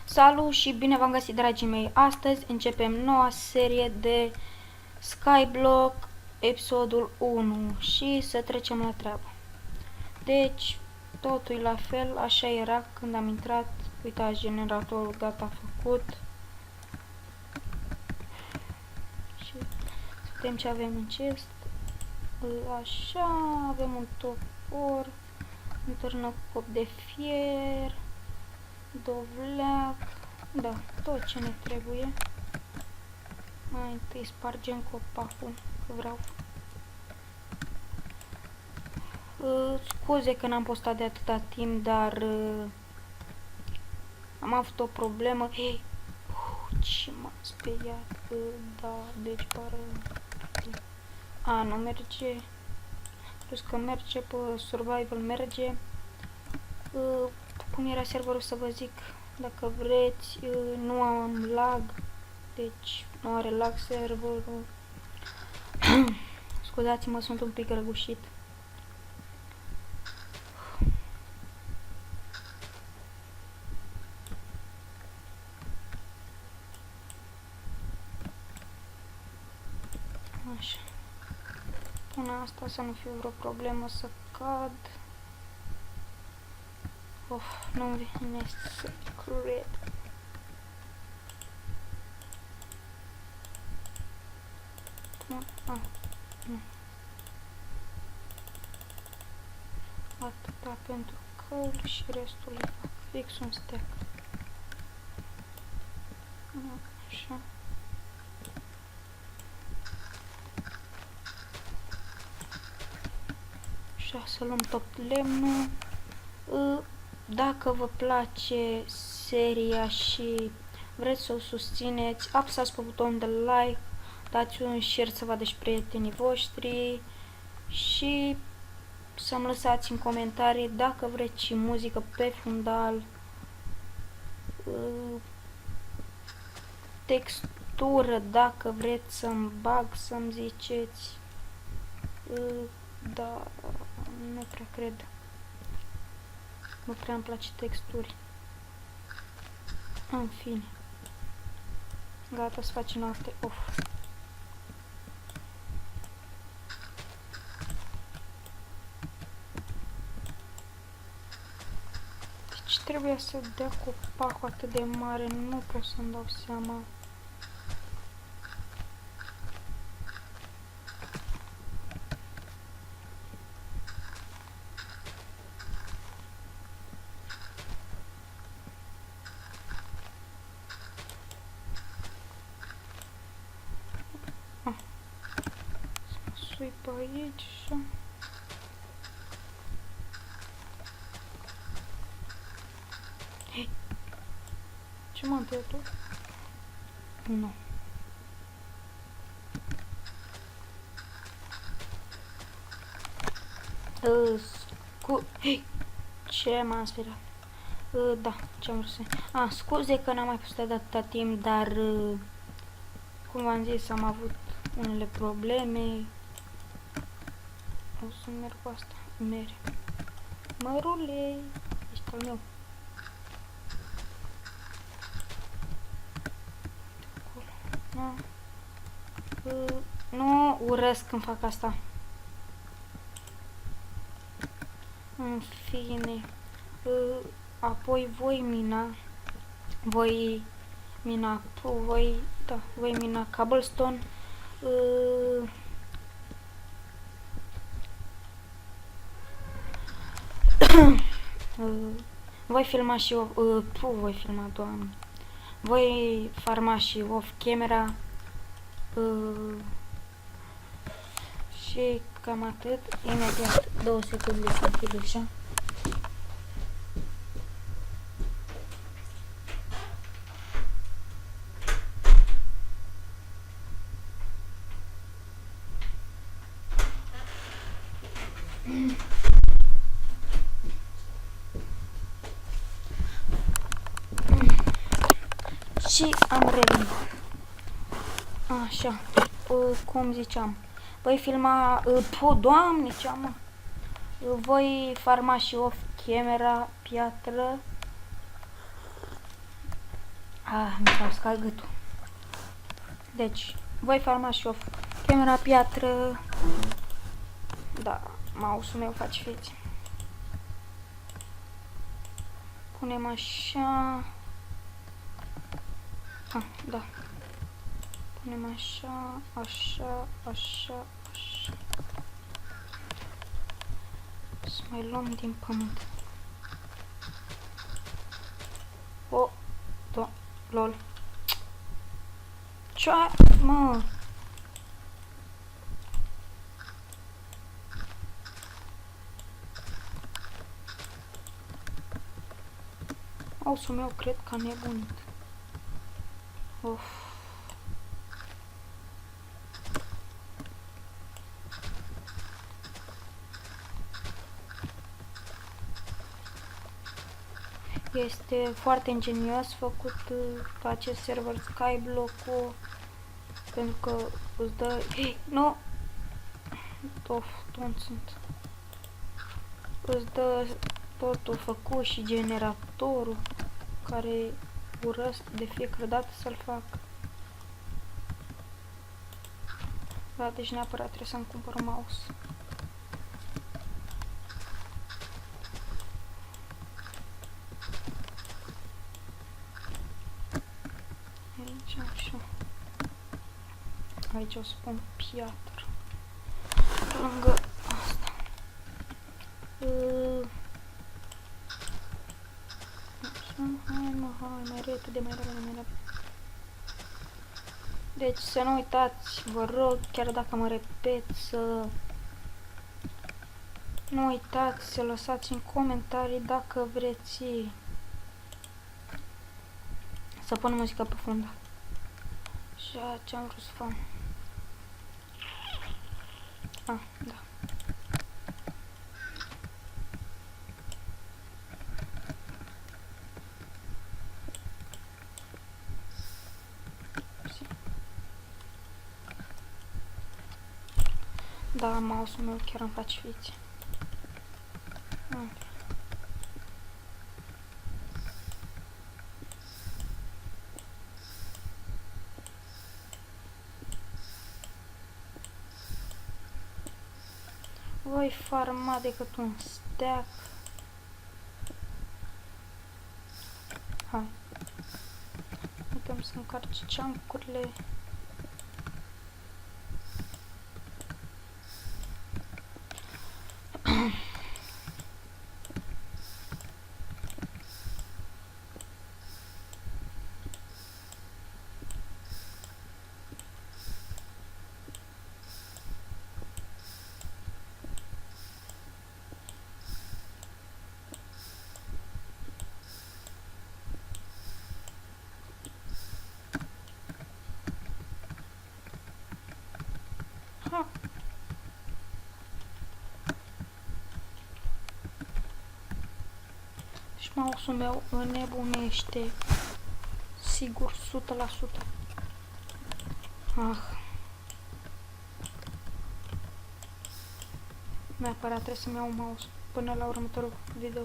Salut și bine v-am găsit, dragii mei! Astăzi începem noua serie de Skyblock, episodul 1 și să trecem la treabă. Deci, totul e la fel, așa era când am intrat. Uitați, generatorul gata făcut. Și să vedem ce avem în chest. Așa, avem un topor, un târnăcop de fier, dovleac, da, tot ce ne trebuie. Mai întâi spargem copacul, că vreau. Scuze că n-am postat de atâta timp, dar am avut o problemă. Hei, ce m-a speriat, da, deci pară. Nu merge. Plus că merge pe survival, merge. Cum era serverul, să vă zic, dacă vreți, nu am lag, deci nu are lag serverul. Scuzați-mă, sunt un pic răgușit. Așa. Până asta să nu fie vreo problemă să cad. Nu-mi vine să cred. Nu. Atâta pentru căl și restul le fac fix un stack. Așa. Așa, să luăm tot lemnul. Dacă vă place seria și vreți să o susțineți, apăsați pe butonul de like, dați un share să vadă și prietenii voștri și să-mi lăsați în comentarii dacă vreți și muzică pe fundal, textură, dacă vreți să-mi bag, să-mi ziceți. Da, nu prea cred. Nu prea îmi place texturi. În fine. Gata, să facem noapte. Deci trebuia să dea copacul atât de mare, nu pot să-mi dau seama. Pe aici, așa. Hei! Ce m-am pierdut? Nu. Hei! Ce m-am speriat? Da, ce-am vrut să... scuze că n-am mai postat de atâta timp, dar cum v-am zis, am avut unele probleme. O să merg cu asta, mere. Mărule, ești al meu. No. Nu urăsc când fac asta. În fine. Apoi voi mina cobblestone. Voi filma și voi filma, doamne. Voi farma și off camera. Și cam atât. Imediat 2 secunde să închid așa. Și am revenit. Așa, cum ziceam, voi filma, doamne, ce am, voi farma și off camera piatră. Mi-a uscat gâtul. Deci, voi farma și off camera piatră. Da, mouse-ul meu face fețe. Punem așa. Da. Punem așa, așa, așa, așa. Să mai luăm din pământ. Da, lol. Ce, mă? Mouse-ul meu cred că a nebunit. Of. Este foarte ingenios făcut pe acest server Skyblock-ul, pentru că îți dă... Nu! Of, tot sunt. Îți dă totul făcut și generatorul, care urăsc de fiecare dată să-l fac. Da, deci neapărat trebuie să-mi cumpăr un mouse. Aici, așa. Aici o să pun piatră. Lângă asta. Hai, mai repede, mai repede. Deci să nu uitați, vă rog, chiar dacă mă repet, să nu uitați să lăsați în comentarii dacă vreți să pun muzică pe fund. Și ce am vrut să fac. Da. Da, mouse-ul meu chiar îmi face fițe. Voi farma decât un stack. Hai. Uităm să încarci chunk-urile. Și mouse-ul meu înnebunește. Sigur, 100%. Neapărat trebuie să-mi iau un mouse până la următorul video.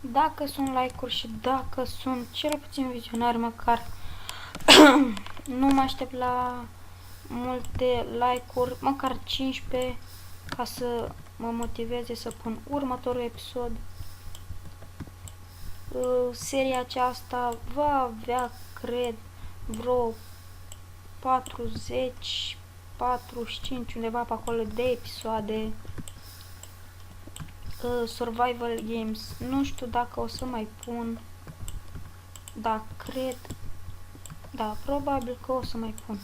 Dacă sunt like-uri și dacă sunt cel puțin vizionari, măcar nu mă aștept la multe like-uri, măcar 15, ca să mă motiveze să pun următorul episod. Seria aceasta va avea, cred, vreo 40, 45, undeva pe acolo de episoade. Survival games. Nu știu dacă o să mai pun, dar cred, da, probabil că o să mai pun.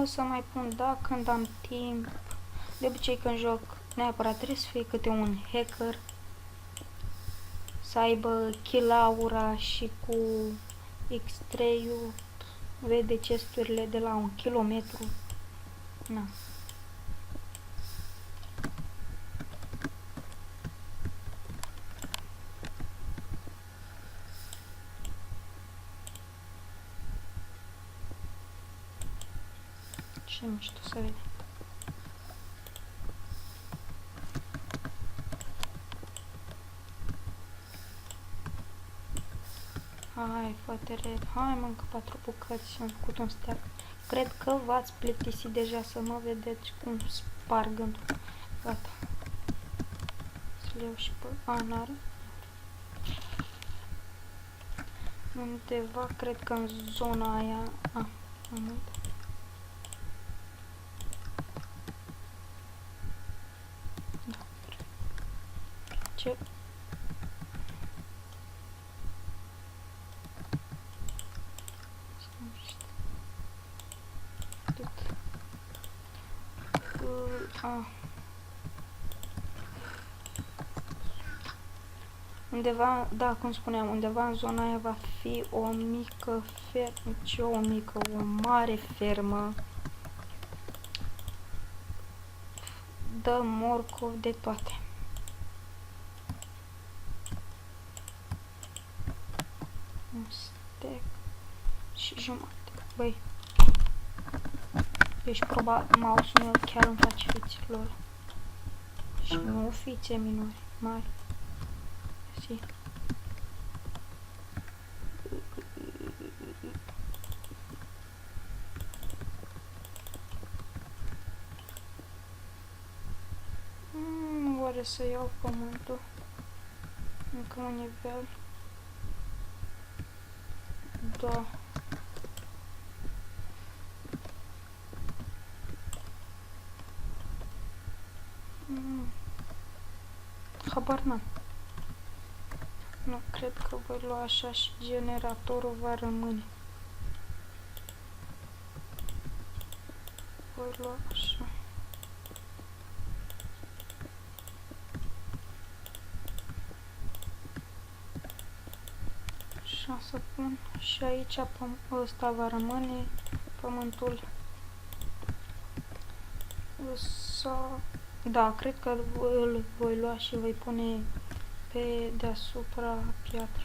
O să mai pun, da, când am timp. De obicei când joc, neapărat trebuie să fie câte un hacker, să aibă kill-aura și cu X3-ul vede chesturile de la 1 kilometru. Na. Ce mișto să vede. Hai, fă-te red. Hai, mă, încă 4 bucăți și am făcut un steak. Cred că v-ați plictisit deja să mă vedeți cum sparg gândul. Gata. Să le iau și pe... A, n-are? Undeva, cred că în zona aia... A, am uitat. Da. Ce... Undeva, da, cum spuneam, undeva în zona aia va fi o mică fermă, o mare fermă. Dă morcov de toate. Un steak și jumătate. Băi, ești probabil, mouse-ul meu chiar îmi face fiților. Și nu fițe minori, mari. Si. Oare să iau pământul? Încă un nivel. Da. Habar n-am. Nu cred că voi lua așa și generatorul va rămâne. Voi lua așa. Așa să pun și aici ăsta va rămâne pământul. Da, cred că îl voi lua și voi pune pe deasupra piatră.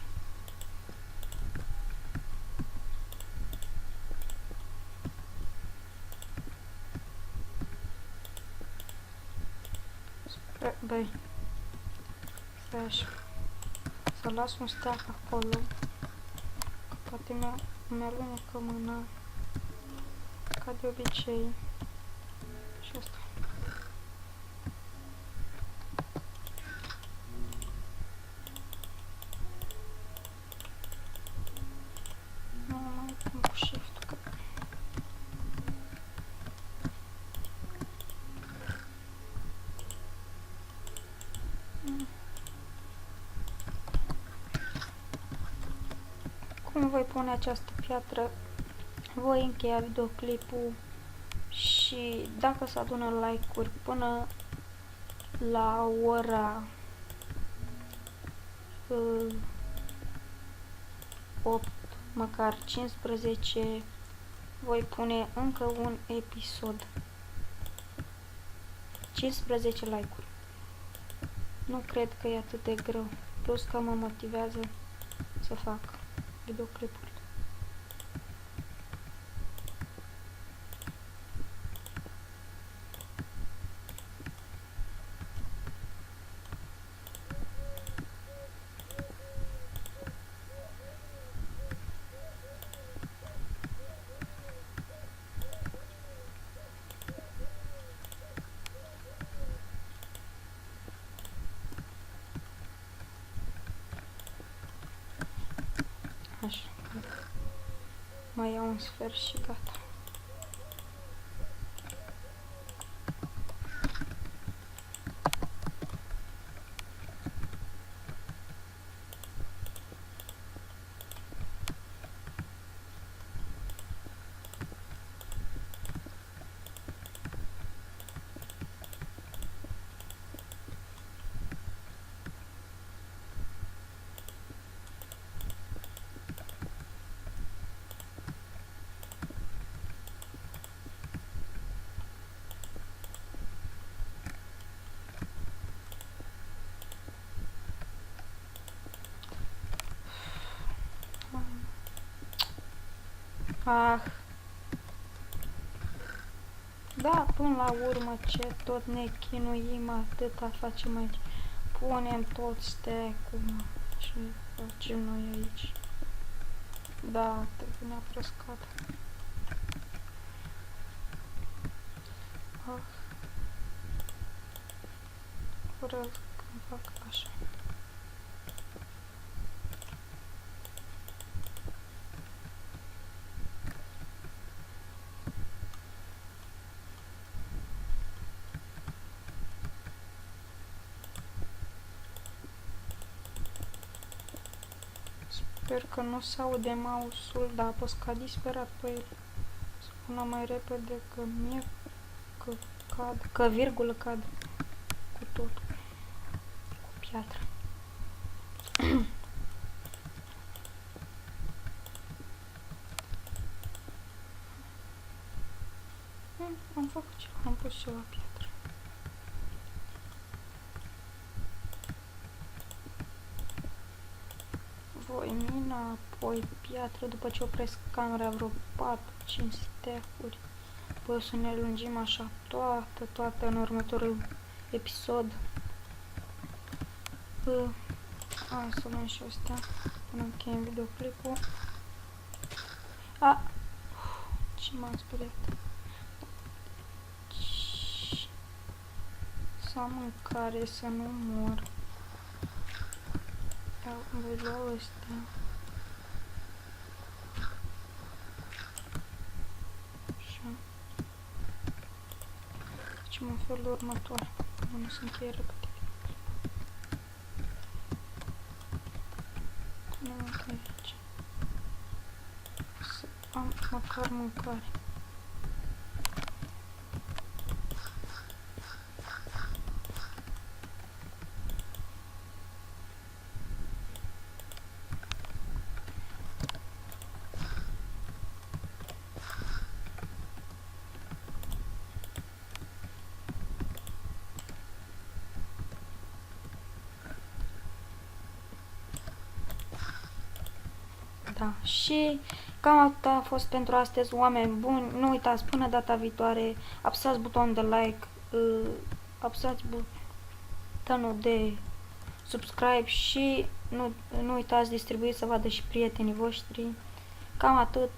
Băi, stai așa. Să las un steac acolo. Poate mi-alunecă mâna. Ca de obicei. Și asta. Nu mai pun cu shift-ul că... Cum voi pune această piatră, voi încheia videoclipul și dacă se adună like-uri până la ora 8, măcar 15, voi pune încă un episod. 15 like-uri. Nu cred că e atât de greu, plus că mă motivează să fac videoclipuri. Așa. Mai iau un sfert și gata. Ah. Da, până la urmă ce tot ne chinuim atâta facem aici. Punem tot stack-ul și facem noi aici. Da, trebuie neapărat scad. Fără când fac așa. Sper că nu se aude mouse-ul, dar apăs ca disperat pe el. Spună mai repede că mie că cad, că virgulă cad cu tot, cu piatră. Am făcut ceva, am pus ceva piatră. Voi mina, apoi piatră, după ce opresc camera vreo 4-5 stack-uri. Apoi o să ne lungim așa toată în următorul episod. Hai să luăm și astea până încheiem videoclipul. Ce m-am speriat. Să am mâncare, să nu mor. Voi lua ăstea. Așa. Facem în felul următor. Nu se încheie repede. Punem încă aici. Să am măcar mâncare. Da, și cam atât a fost pentru astăzi, oameni buni. Nu uitați, până data viitoare, apăsați butonul de like, apăsați butonul de subscribe și nu uitați distribuiți să vadă și prietenii voștri. Cam atât,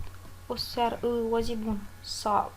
o zi bună. Sau